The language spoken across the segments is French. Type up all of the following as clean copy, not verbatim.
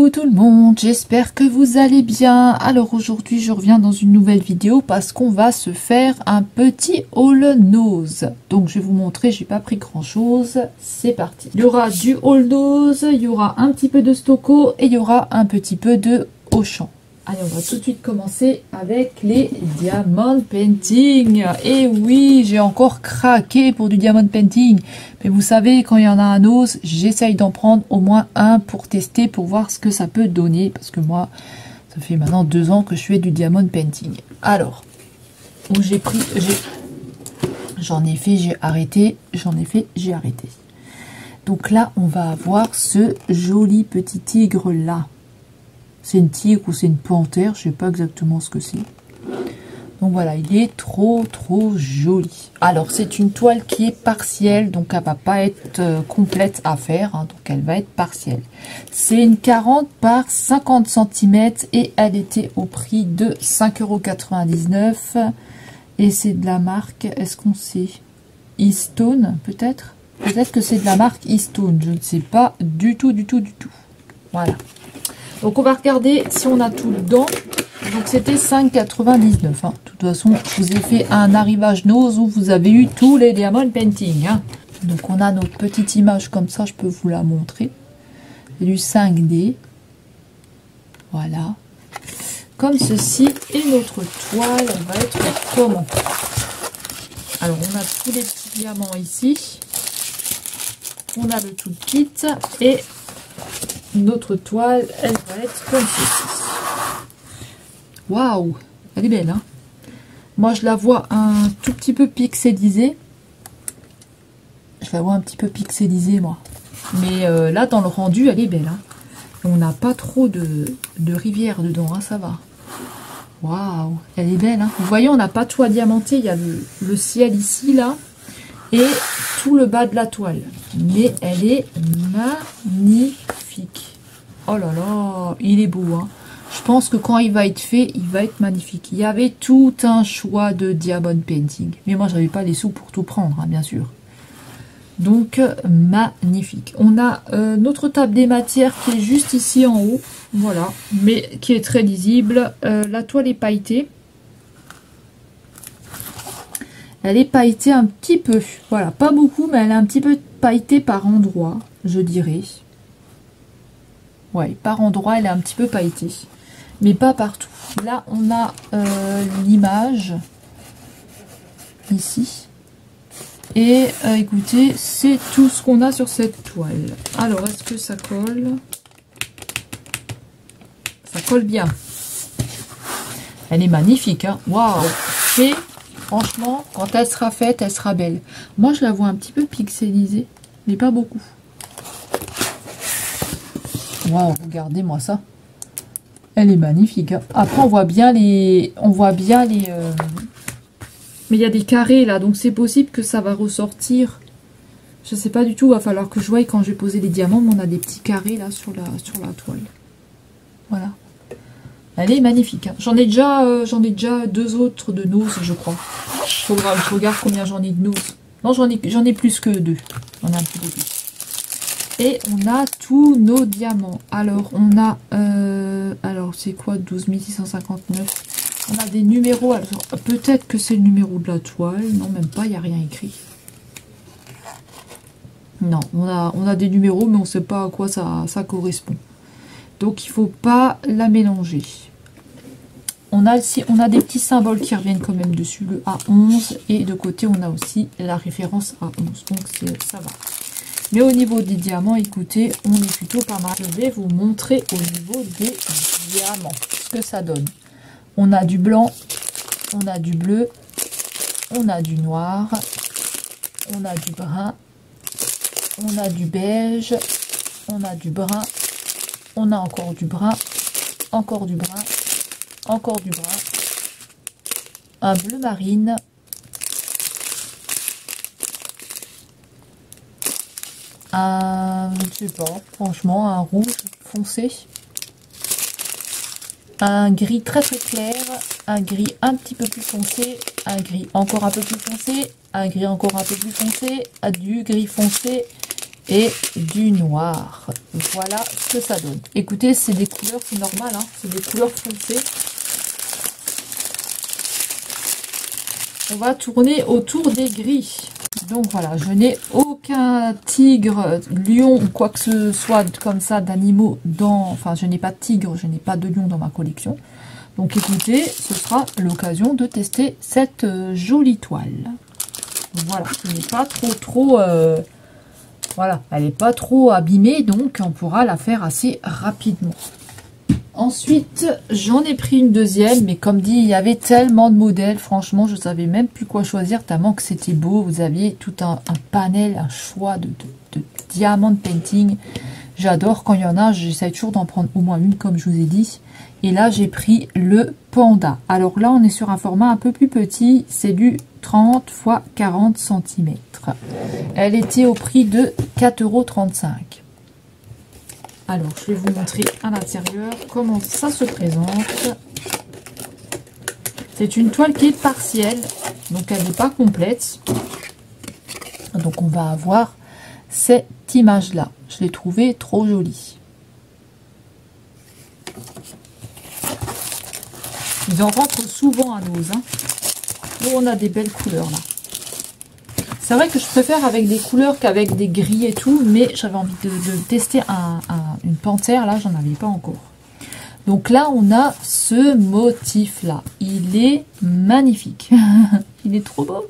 Coucou tout le monde, j'espère que vous allez bien. Alors aujourd'hui je reviens dans une nouvelle vidéo parce qu'on va se faire un petit haul nose. Donc je vais vous montrer, j'ai pas pris grand chose, c'est parti. Il y aura du haul nose, il y aura un petit peu de Stocco et il y aura un petit peu de Auchan. Allez, on va tout de suite commencer avec les diamond painting. Et oui, j'ai encore craqué pour du diamond painting. Mais vous savez, quand il y en a un os, j'essaye d'en prendre au moins un pour tester, pour voir ce que ça peut donner. Parce que moi, ça fait maintenant 2 ans que je fais du diamond painting. Alors, où j'ai pris... J'en ai fait, j'ai arrêté. J'en ai fait, j'ai arrêté. Donc là, on va avoir ce joli petit tigre là. C'est une tigre ou c'est une panthère, je sais pas exactement ce que c'est. Donc voilà, il est trop joli. Alors c'est une toile qui est partielle, donc elle va pas être complète à faire, hein, donc elle va être partielle. C'est une 40 par 50 cm et elle était au prix de 5,99 €. Et c'est de la marque, est-ce qu'on sait, Eastone peut-être? Peut-être que c'est de la marque Eastone, je ne sais pas du tout. Voilà. Donc on va regarder si on a tout dedans. Donc c'était 5,99 €. Hein. De toute façon, je vous ai fait un arrivage nose où vous avez eu tous les diamond painting. Hein. Donc on a notre petite image comme ça, je peux vous la montrer. C'est du 5D. Voilà. Comme ceci. Et notre toile, elle va être comment? Alors on a tous les petits diamants ici. On a le tout kit et notre toile, elle va être comme ceci. Waouh, elle est belle, hein. Moi, je la vois un tout petit peu pixelisée. Je la vois un petit peu pixelisée, moi. Mais là, dans le rendu, elle est belle, hein. On n'a pas trop de rivière dedans, hein, ça va. Waouh, elle est belle, hein. Vous voyez, on n'a pas tout à diamanter. Il y a le ciel ici, là. Et tout le bas de la toile. Mais elle est magnifique. Oh là là, il est beau, hein. Je pense que quand il va être fait, il va être magnifique. Il y avait tout un choix de diamond painting. Mais moi, je n'avais pas les sous pour tout prendre, hein, bien sûr. Donc, magnifique. On a notre table des matières qui est juste ici en haut. Voilà, mais qui est très lisible. La toile est pailletée. Elle est pailletée un petit peu. Voilà, pas beaucoup, mais elle est un petit peu pailletée par endroits, je dirais. Ouais, par endroits, elle est un petit peu pailletée. Mais pas partout. Là, on a l'image. Ici. Et écoutez, c'est tout ce qu'on a sur cette toile. Alors, est-ce que ça colle? Ça colle bien. Elle est magnifique, hein. Waouh! Et franchement, quand elle sera faite, elle sera belle. Moi, je la vois un petit peu pixelisée, mais pas beaucoup. Waouh, regardez-moi ça. Elle est magnifique. Hein. Après, on voit bien les... Mais il y a des carrés, là, donc c'est possible que ça va ressortir. Je sais pas du tout, il va falloir que je voie quand je vais poser les diamants, mais on a des petits carrés, là, sur la toile. Voilà. Elle est magnifique. Hein. J'en ai déjà 2 autres de nose, je crois. Je regarde combien j'en ai de nose. Non, j'en ai plus que 2. J'en ai un petit peu plus. Et on a tous nos diamants. Alors, on a... alors, c'est quoi 12 659. On a des numéros. Peut-être que c'est le numéro de la toile. Non, même pas, il n'y a rien écrit. Non, on a des numéros, mais on ne sait pas à quoi ça correspond. Donc, il ne faut pas la mélanger. On a des petits symboles qui reviennent quand même dessus. Le A11. Et de côté, on a aussi la référence A11. Donc, ça va. Mais au niveau des diamants, écoutez, on est plutôt pas mal. Je vais vous montrer au niveau des diamants ce que ça donne. On a du blanc, on a du bleu, on a du noir, on a du brun, on a du beige, on a du brun, on a encore du brun, encore du brun, encore du brun, un bleu marine, je sais pas, franchement, un rouge foncé, un gris très clair, un gris un petit peu plus foncé, un gris encore un peu plus foncé, un gris encore un peu plus foncé, du gris foncé et du noir. Voilà ce que ça donne. Écoutez, c'est des couleurs, c'est normal, hein, c'est des couleurs foncées. On va tourner autour des gris. Donc voilà, je n'ai aucun tigre, lion ou quoi que ce soit comme ça d'animaux dans... Enfin, je n'ai pas de tigre, je n'ai pas de lion dans ma collection. Donc écoutez, ce sera l'occasion de tester cette jolie toile. Voilà, ce n'est pas trop... voilà, elle n'est pas trop abîmée, donc on pourra la faire assez rapidement. Ensuite, j'en ai pris une deuxième, mais comme dit, il y avait tellement de modèles, franchement, je ne savais même plus quoi choisir, tellement que c'était beau. Vous aviez tout un panel, un choix de diamant painting. J'adore quand il y en a, j'essaie toujours d'en prendre au moins une, comme je vous ai dit. Et là, j'ai pris le panda. Alors là, on est sur un format un peu plus petit, c'est du 30 x 40 cm. Elle était au prix de 4,35 €. Alors, je vais vous montrer à l'intérieur comment ça se présente. C'est une toile qui est partielle, donc elle n'est pas complète. Donc, on va avoir cette image-là. Je l'ai trouvée trop jolie. Ils en rentrent souvent à nos, hein. Oh, on a des belles couleurs là. C'est vrai que je préfère avec des couleurs qu'avec des gris et tout, mais j'avais envie de tester une panthère, là j'en avais pas encore. Donc là on a ce motif là, il est magnifique, il est trop beau.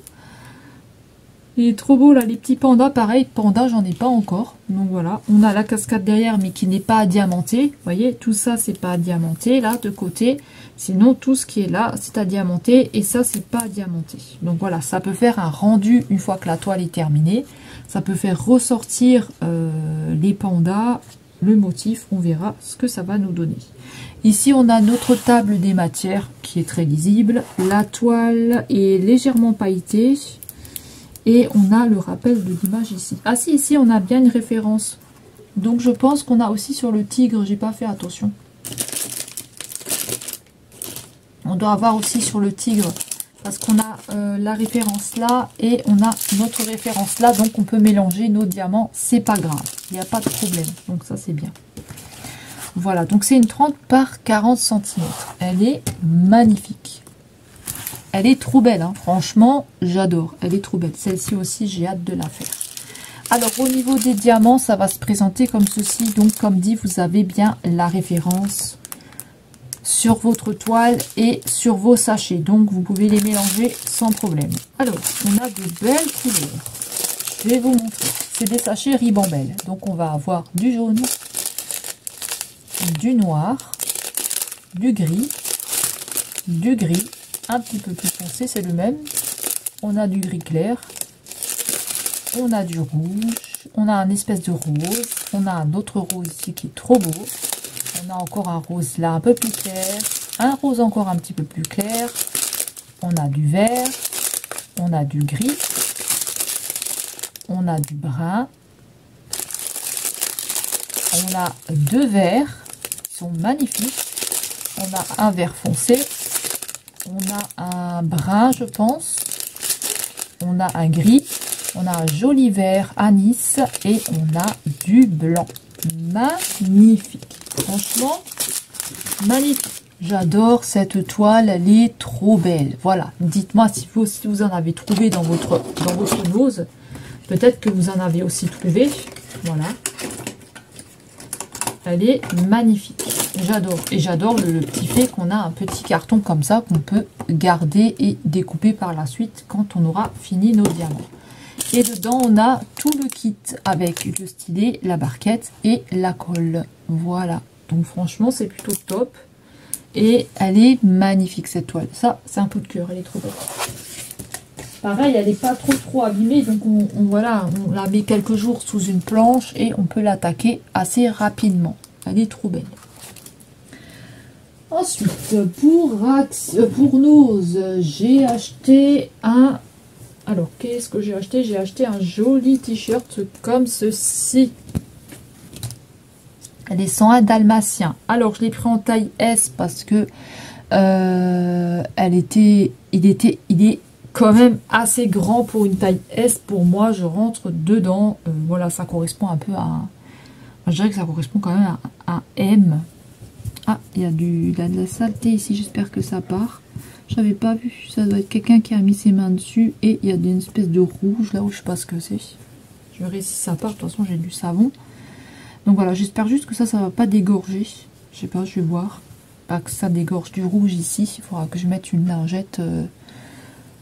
Il est trop beau là, les petits pandas, pareil, pandas j'en ai pas encore. Donc voilà, on a la cascade derrière mais qui n'est pas diamantée. Vous voyez, tout ça c'est pas diamanté là de côté. Sinon tout ce qui est là c'est à diamanter et ça c'est pas diamanté. Donc voilà, ça peut faire un rendu une fois que la toile est terminée. Ça peut faire ressortir les pandas, le motif, on verra ce que ça va nous donner. Ici on a notre table des matières qui est très lisible. La toile est légèrement pailletée. Et on a le rappel de l'image ici. Ah si, ici on a bien une référence. Donc je pense qu'on a aussi sur le tigre, j'ai pas fait attention. On doit avoir aussi sur le tigre, parce qu'on a la référence là et on a notre référence là. Donc on peut mélanger nos diamants, c'est pas grave. Il n'y a pas de problème, donc ça c'est bien. Voilà, donc c'est une 30 par 40 cm. Elle est magnifique. Elle est trop belle, hein. Franchement, j'adore. Elle est trop belle. Celle-ci aussi, j'ai hâte de la faire. Alors, au niveau des diamants, ça va se présenter comme ceci. Donc, comme dit, vous avez bien la référence sur votre toile et sur vos sachets. Donc, vous pouvez les mélanger sans problème. Alors, on a de belles couleurs. Je vais vous montrer. C'est des sachets Ribambelle. Donc, on va avoir du jaune, du noir, du gris, un petit peu plus foncé, c'est le même. On a du gris clair, on a du rouge, on a un espèce de rose, on a un autre rose ici qui est trop beau, on a encore un rose là un peu plus clair, un rose encore un petit peu plus clair, on a du vert, on a du gris, on a du brun, on a deux verts qui sont magnifiques, on a un vert foncé, on a un brun, je pense. On a un gris. On a un joli vert anis. Et on a du blanc. Magnifique. Franchement, magnifique. J'adore cette toile. Elle est trop belle. Voilà. Dites-moi si vous en avez trouvé dans votre nose. Peut-être que vous en avez aussi trouvé. Voilà. Elle est magnifique. J'adore. Et j'adore le petit fait qu'on a un petit carton comme ça qu'on peut garder et découper par la suite quand on aura fini nos diamants. Et dedans, on a tout le kit avec le stylet, la barquette et la colle. Voilà. Donc franchement, c'est plutôt top. Et elle est magnifique cette toile. Ça, c'est un coup de cœur. Elle est trop belle. Pareil, elle n'est pas trop abîmée. Donc voilà, on la met quelques jours sous une planche et on peut l'attaquer assez rapidement. Elle est trop belle. Ensuite, pour Nose, j'ai acheté un... Alors, qu'est-ce que j'ai acheté? J'ai acheté un joli t-shirt comme ceci. Les 101 dalmatiens. Alors, je l'ai pris en taille S parce que il est quand même assez grand pour une taille S. Pour moi, je rentre dedans. Voilà, ça correspond un peu à... je dirais que ça correspond quand même à un M. Ah, il y a de la saleté ici. J'espère que ça part. J'avais pas vu. Ça doit être quelqu'un qui a mis ses mains dessus. Et il y a une espèce de rouge là où je sais pas ce que c'est. Je verrai si ça part. De toute façon, j'ai du savon. Donc voilà, j'espère juste que ça va pas dégorger. Je sais pas, je vais voir. Pas que ça dégorge du rouge ici. Il faudra que je mette une lingette.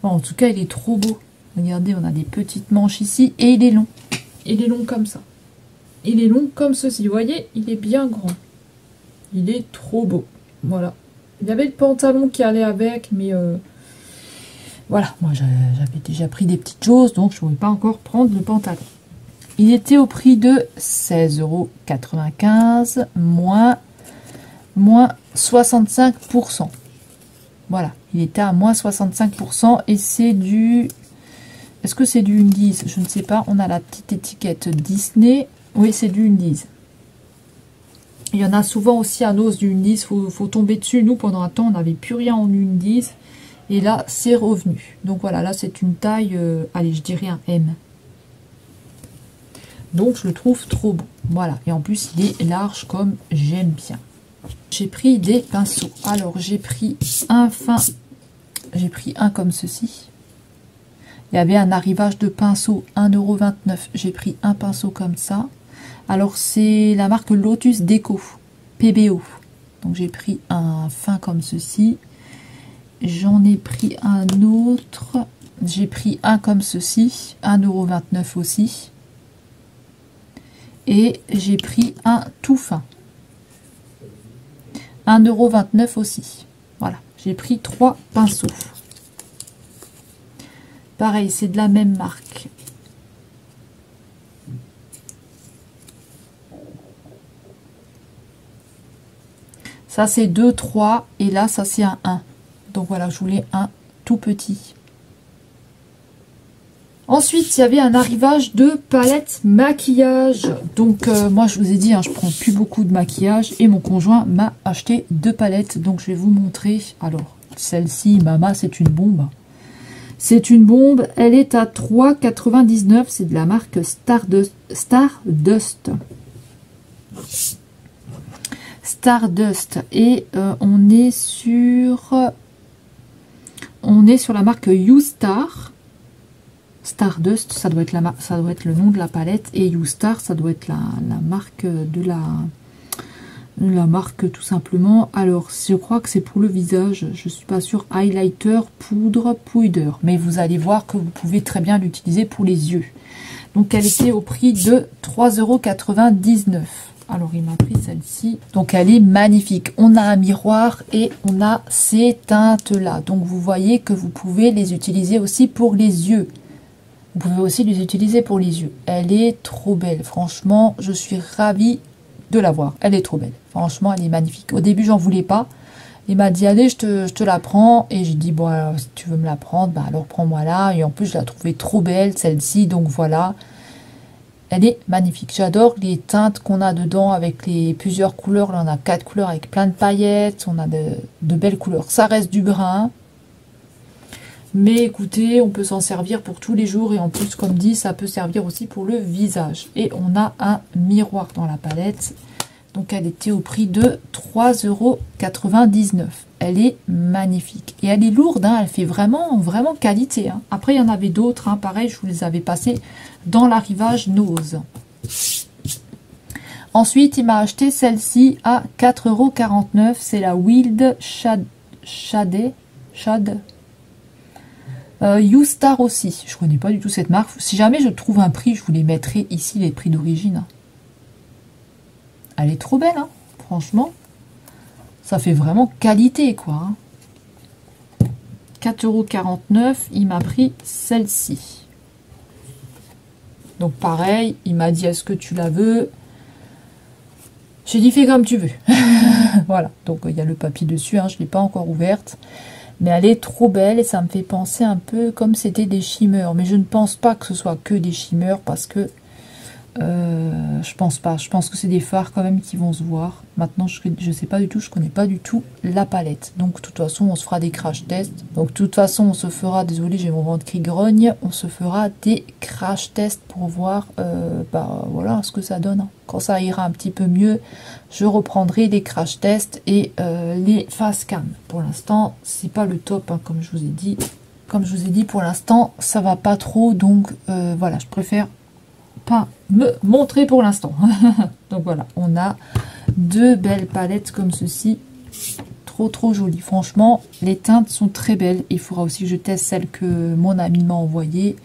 Bon, en tout cas, il est trop beau. Regardez, on a des petites manches ici. Et il est long. Il est long comme ça. Il est long comme ceci. Vous voyez, il est bien grand. Il est trop beau. Voilà. Il y avait le pantalon qui allait avec, mais voilà. Moi, j'avais déjà pris des petites choses, donc je ne pouvais pas encore prendre le pantalon. Il était au prix de 16,95 € moins 65%. Voilà. Il était à moins 65% et c'est du... Est-ce que c'est du Undies? Je ne sais pas. On a la petite étiquette Disney. Oui, c'est du Undies. Il y en a souvent aussi à Noz du Undies, faut tomber dessus. Nous, pendant un temps, on n'avait plus rien en Undies. Et là, c'est revenu. Donc voilà, là, c'est une taille, allez, je dirais un M. Donc, je le trouve trop beau. Voilà, et en plus, il est large comme j'aime bien. J'ai pris des pinceaux. Alors, j'ai pris un fin... J'ai pris un comme ceci. Il y avait un arrivage de pinceau, 1,29 €. J'ai pris un pinceau comme ça. Alors, c'est la marque Lotus Déco, PBO. Donc, j'ai pris un fin comme ceci. J'en ai pris un autre. J'ai pris un comme ceci, 1,29 € aussi. Et j'ai pris un tout fin. 1,29 € aussi. Voilà, j'ai pris 3 pinceaux. Pareil, c'est de la même marque. Ça, c'est 2, 3. Et là, ça, c'est un 1. Donc, voilà, je voulais un tout petit. Ensuite, il y avait un arrivage de palette maquillage. Donc, moi, je vous ai dit, hein, je prends plus beaucoup de maquillage. Et mon conjoint m'a acheté 2 palettes. Donc, je vais vous montrer. Alors, celle-ci, Mama, c'est une bombe. C'est une bombe. Elle est à 3,99 €. C'est de la marque Stardust. Stardust. Et on est sur la marque YouStar. Stardust, ça doit être le nom de la palette, et YouStar, ça doit être la marque de la marque tout simplement. Alors, je crois que c'est pour le visage, je suis pas sûre. Highlighter, poudre, puder. Mais vous allez voir que vous pouvez très bien l'utiliser pour les yeux. Donc, elle était au prix de 3,99 €. Alors, il m'a pris celle-ci. Donc, elle est magnifique. On a un miroir et on a ces teintes-là. Donc, vous voyez que vous pouvez les utiliser aussi pour les yeux. Vous pouvez aussi les utiliser pour les yeux. Elle est trop belle. Franchement, je suis ravie de la voir. Elle est trop belle. Franchement, elle est magnifique. Au début, j'en voulais pas. Il m'a dit, allez, je te la prends. Et j'ai dit, bon, alors, si tu veux me la prendre, bah, alors prends-moi là. Et en plus, je la trouvais trop belle, celle-ci. Donc, voilà. Elle est magnifique. J'adore les teintes qu'on a dedans avec les plusieurs couleurs. Là, on a 4 couleurs avec plein de paillettes. On a de belles couleurs. Ça reste du brun. Mais écoutez, on peut s'en servir pour tous les jours. Et en plus, comme dit, ça peut servir aussi pour le visage. Et on a un miroir dans la palette. Donc, elle était au prix de 3,99 €. Elle est magnifique. Et elle est lourde. Hein, elle fait vraiment, vraiment qualité. Hein. Après, il y en avait d'autres. Hein, pareil, je vous les avais passés dans l'arrivage Noz. Ensuite, il m'a acheté celle-ci à 4,49 €. C'est la Wild Shade. YouStar aussi. Je connais pas du tout cette marque. Si jamais je trouve un prix, je vous les mettrai ici, les prix d'origine. Elle est trop belle, hein. Franchement. Ça fait vraiment qualité, quoi. Hein. 4,49 €. Il m'a pris celle-ci. Donc pareil, il m'a dit, est-ce que tu la veux? J'ai dit, fais comme tu veux. Voilà. Donc il y a le papier dessus. Hein. Je ne l'ai pas encore ouverte. Mais elle est trop belle et ça me fait penser un peu comme c'était des shimmers. Mais je ne pense pas que ce soit que des shimmers parce que Je pense pas. Je pense que c'est des fards quand même qui vont se voir. Maintenant, je sais pas du tout. Je connais pas du tout la palette. Donc, de toute façon, on se fera des crash tests. Donc, de toute façon, on se fera... Désolé, j'ai mon ventre qui grogne. On se fera des crash tests pour voir voilà ce que ça donne. Quand ça ira un petit peu mieux, je reprendrai les crash tests et les face cam. Pour l'instant, c'est pas le top, hein, comme je vous ai dit. Comme je vous ai dit, pour l'instant, ça va pas trop. Donc, voilà, je préfère pas me montrer pour l'instant. Donc voilà, on a deux belles palettes comme ceci, trop jolies. Franchement, les teintes sont très belles. Il faudra aussi que je teste celle que mon ami m'a envoyée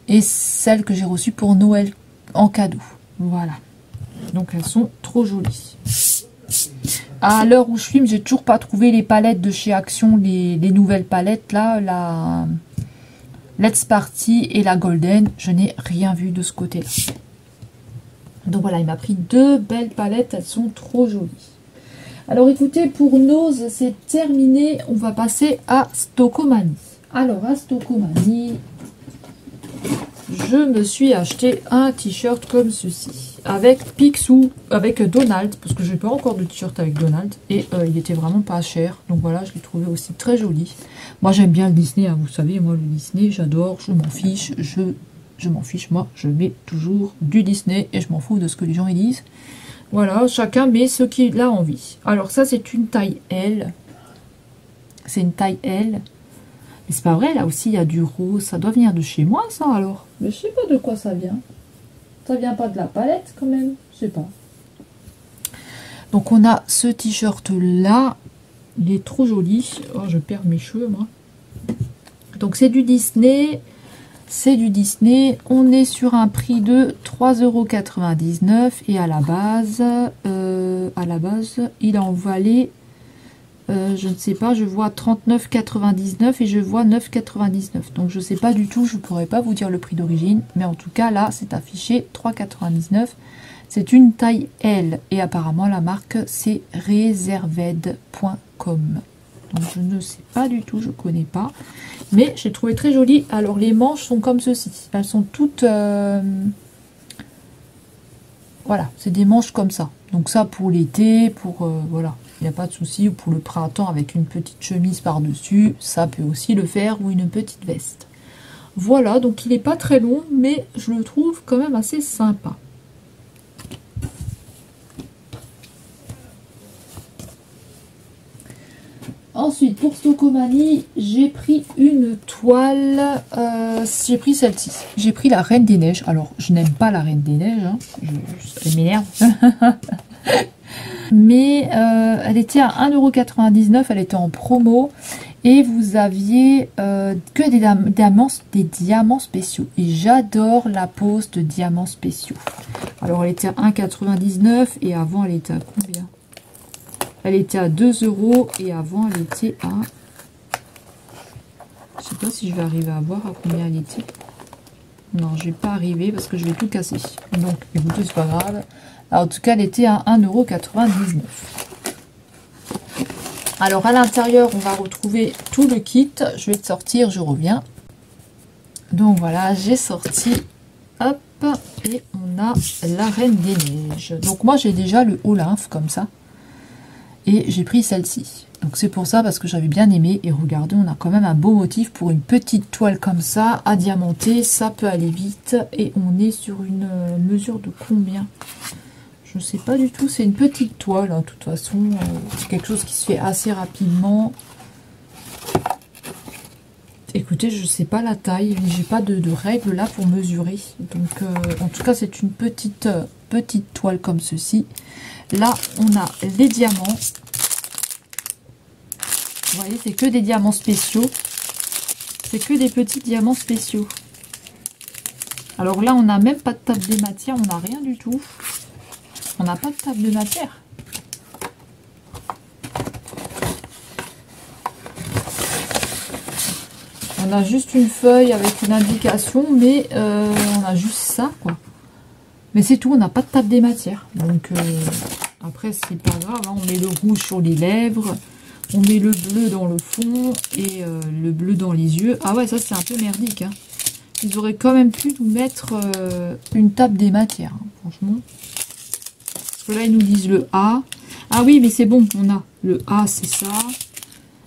et celle que j'ai reçue pour Noël en cadeau. Voilà, donc elles sont trop jolies. À l'heure où je filme, j'ai toujours pas trouvé les palettes de chez Action, les nouvelles palettes là, la Let's Party et la Golden. Je n'ai rien vu de ce côté-là. Donc voilà, il m'a pris deux belles palettes, elles sont trop jolies. Alors écoutez, pour Nose, c'est terminé. On va passer à Stockomanie. Alors à Stockomanie, je me suis acheté un t-shirt comme ceci. Avec Picsou, avec Donald, parce que je n'ai pas encore de t-shirt avec Donald. Et il était vraiment pas cher. Donc voilà, je l'ai trouvé aussi très joli. Moi j'aime bien le Disney, hein, vous savez, moi le Disney, j'adore, je m'en fiche. Je m'en fiche, moi, je mets toujours du Disney et je m'en fous de ce que les gens y disent. Voilà, chacun met ce qu'il a envie. Alors ça, c'est une taille L. C'est une taille L. Mais c'est pas vrai, là aussi, il y a du rose. Ça doit venir de chez moi, ça, alors. Mais je sais pas de quoi ça vient. Ça vient pas de la palette, quand même. Je sais pas. Donc, on a ce t-shirt-là. Il est trop joli. Oh, je perds mes cheveux, moi. Donc, c'est du Disney. C'est du Disney, on est sur un prix de 3,99 € et à la base, il en valait, je ne sais pas, je vois 39,99 € et je vois 9,99 €. Donc je ne sais pas du tout, je ne pourrais pas vous dire le prix d'origine, mais en tout cas là c'est affiché 3,99 €. C'est une taille L et apparemment la marque c'est reserved.com. Donc je ne sais pas du tout, je ne connais pas. Mais j'ai trouvé très joli. Alors les manches sont comme ceci. Elles sont toutes... Voilà, c'est des manches comme ça. Donc ça pour l'été, pour... voilà, il n'y a pas de souci. Ou pour le printemps avec une petite chemise par-dessus. Ça peut aussi le faire. Ou une petite veste. Voilà, donc il n'est pas très long. Mais je le trouve quand même assez sympa. Ensuite, pour Stockomanie, j'ai pris une toile, j'ai pris celle-ci. J'ai pris la Reine des Neiges. Alors, je n'aime pas la Reine des Neiges, hein. Elle m'énerve. Mais elle était à 1,99 €, elle était en promo. Et vous aviez que des diamants spéciaux. Et j'adore la pose de diamants spéciaux. Alors, elle était à 1,99 € et avant, elle était à combien ? Elle était à 2 € et avant elle était à... Je sais pas si je vais arriver à voir à combien elle était. Non, je vais pas arriver parce que je vais tout casser. Donc, écoutez, c'est pas grave. Alors, en tout cas, elle était à 1,99 €. Alors, à l'intérieur, on va retrouver tout le kit. Je vais te sortir, je reviens. Donc, voilà, j'ai sorti. Hop, et on a la Reine des Neiges. Donc, moi, j'ai déjà le Olympe comme ça. Et j'ai pris celle-ci. Donc c'est pour ça, parce que j'avais bien aimé. Et regardez, on a quand même un beau motif pour une petite toile comme ça, à diamanter. Ça peut aller vite. Et on est sur une mesure de combien? Je ne sais pas du tout. C'est une petite toile, hein, de toute façon. C'est quelque chose qui se fait assez rapidement. Écoutez, je ne sais pas la taille. J'ai pas de règle là pour mesurer. Donc en tout cas, c'est une petite toile comme ceci. Là, on a les diamants. Vous voyez, c'est que des diamants spéciaux. C'est que des petits diamants spéciaux. Alors là, on n'a même pas de table des matières. On n'a rien du tout. On n'a pas de table de matière. On a juste une feuille avec une indication. Mais on a juste ça, quoi. Mais c'est tout, on n'a pas de table des matières. Donc après, c'est pas grave, hein, on met le rouge sur les lèvres, on met le bleu dans le fond et le bleu dans les yeux. Ah ouais, ça c'est un peu merdique, hein. Ils auraient quand même pu nous mettre une table des matières, hein, franchement. Parce que là, ils nous disent le A. Ah oui, mais c'est bon, on a le A, c'est ça.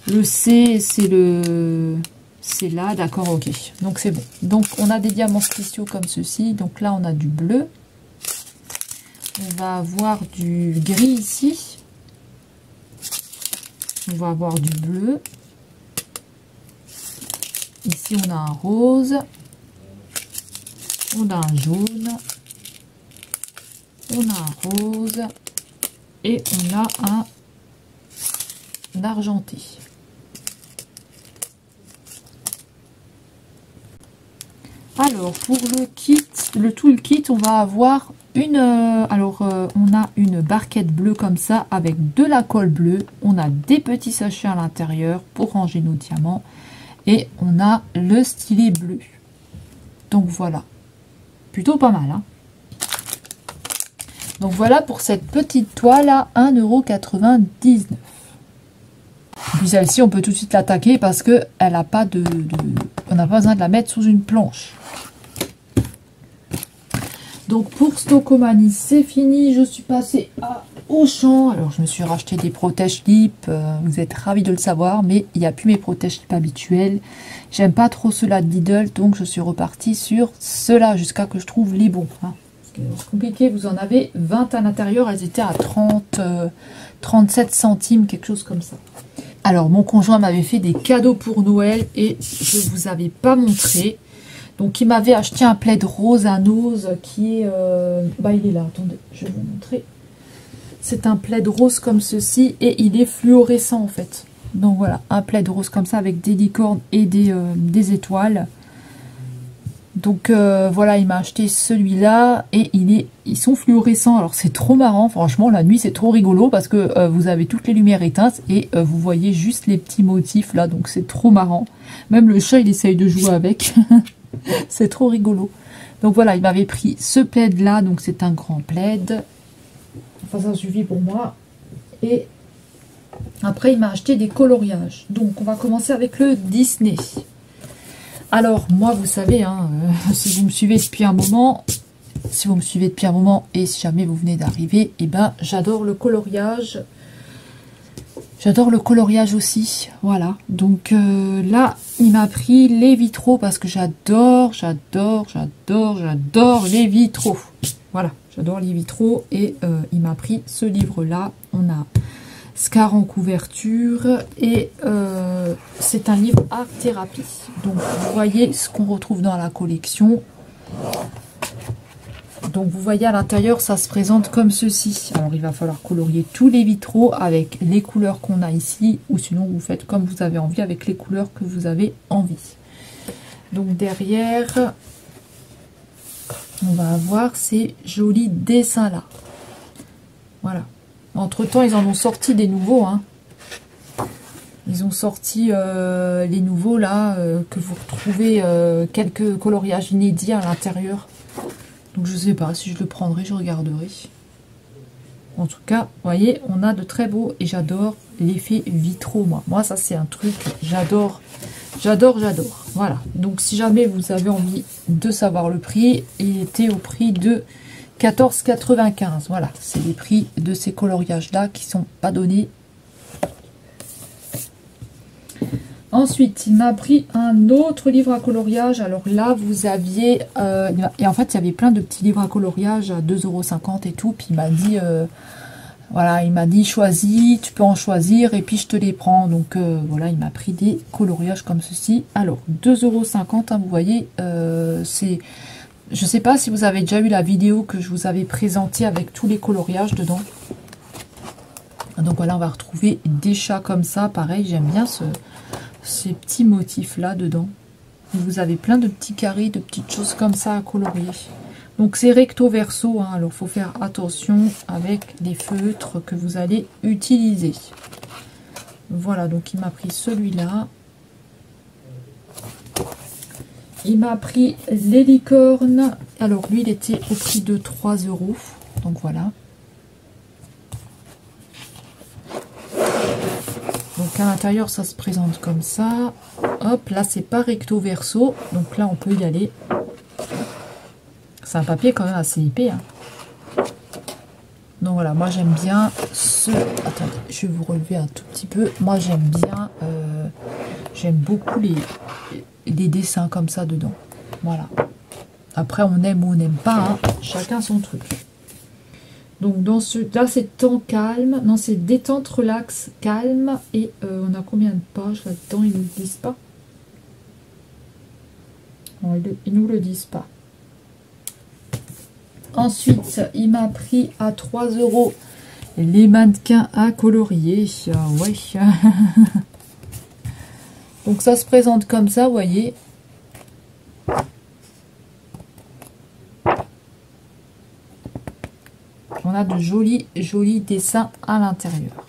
Le C, c'est le... C'est là, d'accord, ok. Donc, c'est bon. Donc, on a des diamants spéciaux comme ceci. Donc là, on a du bleu. On va avoir du gris ici. On va avoir du bleu. Ici, on a un rose. On a un jaune. On a un rose. Et on a un argenté. Alors, pour le kit, le toolkit, on va avoir une... on a une barquette bleue comme ça, avec de la colle bleue. On a des petits sachets à l'intérieur pour ranger nos diamants. Et on a le stylet bleu. Donc, voilà. Plutôt pas mal, hein. Donc, voilà pour cette petite toile à 1,99 €. Puis celle-ci, on peut tout de suite l'attaquer parce que elle a pas on n'a pas besoin de la mettre sous une planche. Donc pour Stockomanie, c'est fini. Je suis passée à Auchan. Alors je me suis racheté des protège-lips. Vous êtes ravis de le savoir, mais il n'y a plus mes protège-lips habituels. J'aime pas trop ceux-là de Lidl, donc je suis repartie sur ceux-là jusqu'à que je trouve les bons. Hein. C'est compliqué, vous en avez 20 à l'intérieur. Elles étaient à 37 centimes, quelque chose comme ça. Alors, mon conjoint m'avait fait des cadeaux pour Noël et je ne vous avais pas montré. Donc, il m'avait acheté un plaid rose à nose qui est... il est là, attendez, je vais vous montrer. C'est un plaid rose comme ceci et il est fluorescent en fait. Donc, voilà, un plaid rose comme ça avec des licornes et des étoiles. Donc, voilà, il m'a acheté celui-là et ils sont fluorescents. Alors, c'est trop marrant, franchement, la nuit, c'est trop rigolo parce que vous avez toutes les lumières éteintes et vous voyez juste les petits motifs là. Donc, c'est trop marrant. Même le chat, il essaye de jouer avec. C'est trop rigolo. Donc, voilà, il m'avait pris ce plaid-là. Donc, c'est un grand plaid. Enfin, ça suffit pour moi. Et après, il m'a acheté des coloriages. Donc, on va commencer avec le Disney. Alors, moi, vous savez, hein, si vous me suivez depuis un moment, et si jamais vous venez d'arriver, eh ben, j'adore le coloriage. J'adore le coloriage aussi, voilà. Donc là, il m'a pris les vitraux parce que j'adore les vitraux. Voilà, j'adore les vitraux et il m'a pris ce livre-là. On a Scar en couverture et c'est un livre art thérapie. Donc vous voyez ce qu'on retrouve dans la collection. Donc vous voyez à l'intérieur ça se présente comme ceci. Alors il va falloir colorier tous les vitraux avec les couleurs qu'on a ici ou sinon vous faites comme vous avez envie avec les couleurs que vous avez envie. Donc derrière on va avoir ces jolis dessins là. Voilà. Entre temps, ils en ont sorti des nouveaux. Hein. Ils ont sorti les nouveaux là, que vous retrouvez quelques coloriages inédits à l'intérieur. Donc je sais pas si je le prendrai, je regarderai. En tout cas, vous voyez, on a de très beaux et j'adore l'effet vitraux. Moi, ça c'est un truc, j'adore. Voilà. Donc si jamais vous avez envie de savoir le prix, il était au prix de 14,95 €. Voilà, c'est les prix de ces coloriages-là qui sont pas donnés. Ensuite, il m'a pris un autre livre à coloriage. Alors là, vous aviez... et en fait, il y avait plein de petits livres à coloriage à 2,50 € et tout. Puis il m'a dit... voilà, il m'a dit, choisis, tu peux en choisir et puis je te les prends. Donc voilà, il m'a pris des coloriages comme ceci. Alors, 2,50 €, hein, vous voyez, c'est... Je ne sais pas si vous avez déjà eu la vidéo que je vous avais présentée avec tous les coloriages dedans. Donc voilà, on va retrouver des chats comme ça. Pareil, j'aime bien ces petits motifs là dedans. Vous avez plein de petits carrés, de petites choses comme ça à colorier. Donc c'est recto verso, hein, alors il faut faire attention avec les feutres que vous allez utiliser. Voilà, donc il m'a pris celui-là. Il m'a pris les licornes. Alors lui, il était au prix de 3 €. Donc voilà. Donc à l'intérieur, ça se présente comme ça. Hop, là, c'est pas recto verso. Donc là, on peut y aller. C'est un papier quand même assez épais. Hein. Donc voilà, moi j'aime bien ce... Attendez, je vais vous relever un tout petit peu. Moi j'aime bien... j'aime beaucoup les dessins comme ça dedans. Voilà. Après, on aime ou on n'aime pas. Hein. Chacun son truc. Donc dans ce... Là, c'est temps calme. Non, c'est détente, relax, calme. Et on a combien de pages là-dedans? Ils ne nous le disent pas. Non, ils nous le disent pas. Ensuite, il m'a pris à 3 € les mannequins à colorier. Ouais. Donc ça se présente comme ça, vous voyez. On a de jolis dessins à l'intérieur.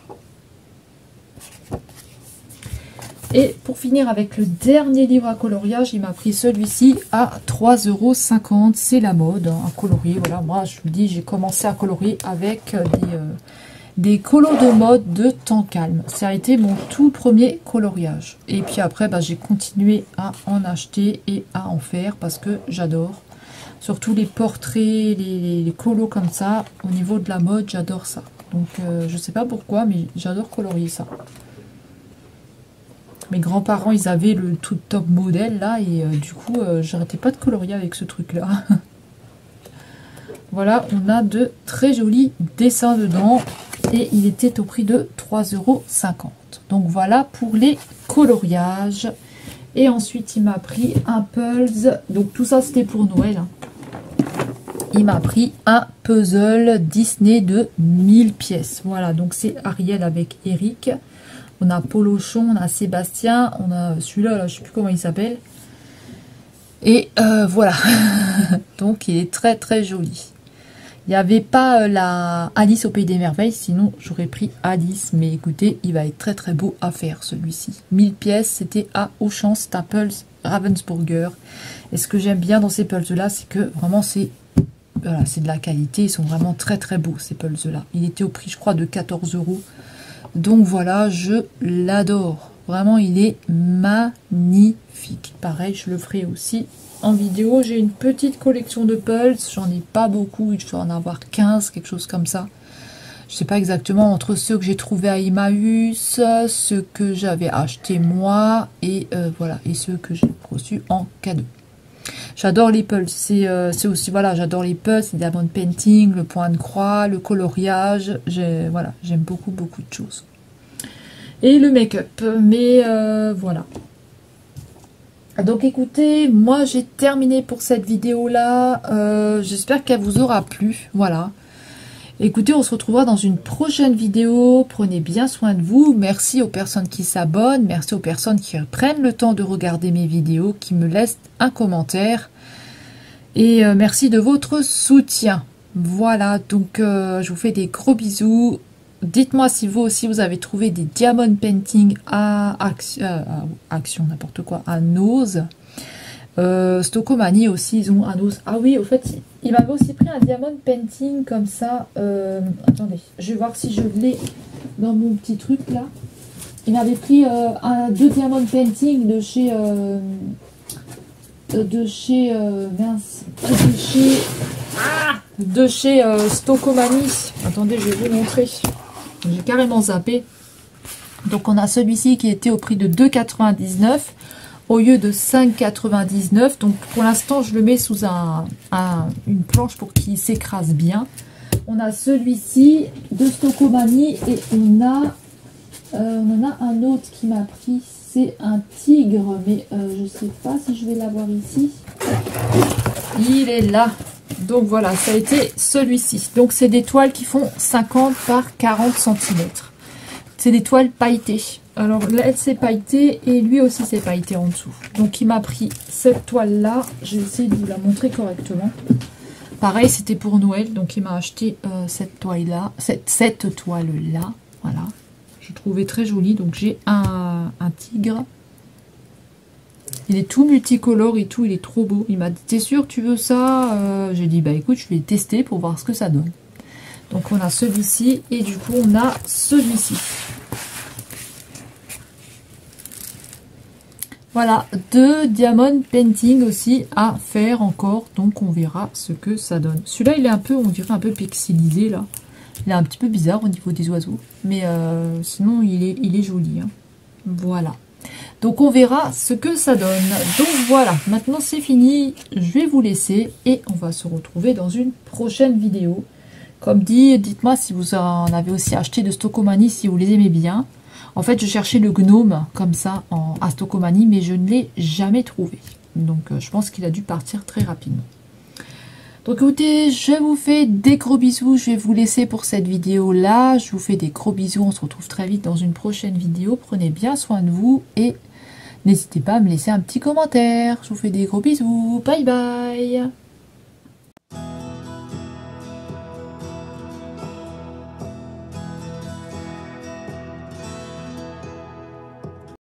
Et pour finir avec le dernier livre à coloriage, il m'a pris celui-ci à 3,50 €. C'est la mode, hein, à colorier. Voilà, moi je vous dis, j'ai commencé à colorier avec des colos de mode de temps calme. Ça a été mon tout premier coloriage. Et puis après, bah, j'ai continué à en acheter et à en faire parce que j'adore. Surtout les portraits, les colos comme ça, au niveau de la mode, j'adore ça. Donc je sais pas pourquoi, mais j'adore colorier ça. Mes grands-parents, ils avaient le tout top modèle là et du coup, j'arrêtais pas de colorier avec ce truc là. Voilà, on a de très jolis dessins dedans et il était au prix de 3,50 €. Donc voilà pour les coloriages. Et ensuite, il m'a pris un puzzle. Donc tout ça, c'était pour Noël. Hein. Il m'a pris un puzzle Disney de 1000 pièces. Voilà, donc c'est Ariel avec Eric. On a Polochon, on a Sébastien, on a celui-là, là, je ne sais plus comment il s'appelle. Et voilà. Donc il est très très joli. Il n'y avait pas la Alice au Pays des Merveilles, sinon j'aurais pris Alice. Mais écoutez, il va être très très beau à faire celui-ci. 1000 pièces, c'était à Auchan, Staples, Ravensburger. Et ce que j'aime bien dans ces puzzles-là, c'est que vraiment c'est voilà, de la qualité. Ils sont vraiment très très beaux ces puzzles-là. Il était au prix, je crois, de 14 €. Donc voilà, je l'adore. Vraiment, il est magnifique. Pareil, je le ferai aussi en vidéo. J'ai une petite collection de puzzles. J'en ai pas beaucoup. Il faut en avoir 15, quelque chose comme ça. Je sais pas exactement entre ceux que j'ai trouvés à Emmaüs, ceux que j'avais acheté moi et voilà, et ceux que j'ai reçus en cadeau. J'adore les puzzles. C'est aussi, voilà, j'adore les puzzles, c'est diamond painting, le point de croix, le coloriage. Voilà, j'aime beaucoup de choses. Et le make-up. Mais voilà. Donc écoutez, moi j'ai terminé pour cette vidéo-là. J'espère qu'elle vous aura plu. Voilà. Écoutez, on se retrouvera dans une prochaine vidéo. Prenez bien soin de vous. Merci aux personnes qui s'abonnent. Merci aux personnes qui prennent le temps de regarder mes vidéos, qui me laissent un commentaire. Et merci de votre soutien. Voilà, donc je vous fais des gros bisous. Dites-moi si vous aussi vous avez trouvé des diamond painting à Action, n'importe quoi, à Nose. Stocomanie aussi, ils ont un Nose. Ah oui, au fait, il m'avait aussi pris un diamond painting comme ça. Attendez, je vais voir si je l'ai dans mon petit truc là. Il m'avait pris deux diamond painting de chez Stocomanie. Attendez, je vais vous montrer. J'ai carrément zappé. Donc on a celui-ci qui était au prix de 2,99 au lieu de 5,99. Donc pour l'instant je le mets sous une planche pour qu'il s'écrase bien. On a celui-ci de Stocomanie et on en a un autre qui m'a pris. C'est un tigre, mais je ne sais pas si je vais l'avoir ici. Il est là. Donc voilà, ça a été celui-ci. Donc c'est des toiles qui font 50 par 40 cm. C'est des toiles pailletées. Alors elle c'est pailleté et lui aussi c'est pailleté en dessous. Donc il m'a pris cette toile-là. Je vais essayer de vous la montrer correctement. Pareil, c'était pour Noël. Donc il m'a acheté cette toile-là. Cette toile-là. Voilà. Je trouvais très jolie. Donc j'ai un tigre. Il est tout multicolore et tout, il est trop beau. Il m'a dit, t'es sûr tu veux ça? J'ai dit, bah écoute, je vais tester pour voir ce que ça donne. Donc on a celui-ci et du coup on a celui-ci. Voilà, 2 diamond painting aussi à faire encore, donc on verra ce que ça donne. Celui-là, il est un peu, on dirait un peu pixelisé là. Il est un petit peu bizarre au niveau des oiseaux, mais sinon il est joli. Hein. Voilà. Donc on verra ce que ça donne. Donc voilà, maintenant c'est fini. Je vais vous laisser et on va se retrouver dans une prochaine vidéo. Comme dit, dites-moi si vous en avez aussi acheté de Stockomanie, si vous les aimez bien. En fait, je cherchais le gnome comme ça à Stockomanie, mais je ne l'ai jamais trouvé. Donc je pense qu'il a dû partir très rapidement. Donc écoutez, je vous fais des gros bisous. Je vais vous laisser pour cette vidéo-là. Je vous fais des gros bisous. On se retrouve très vite dans une prochaine vidéo. Prenez bien soin de vous et n'hésitez pas à me laisser un petit commentaire. Je vous fais des gros bisous. Bye bye.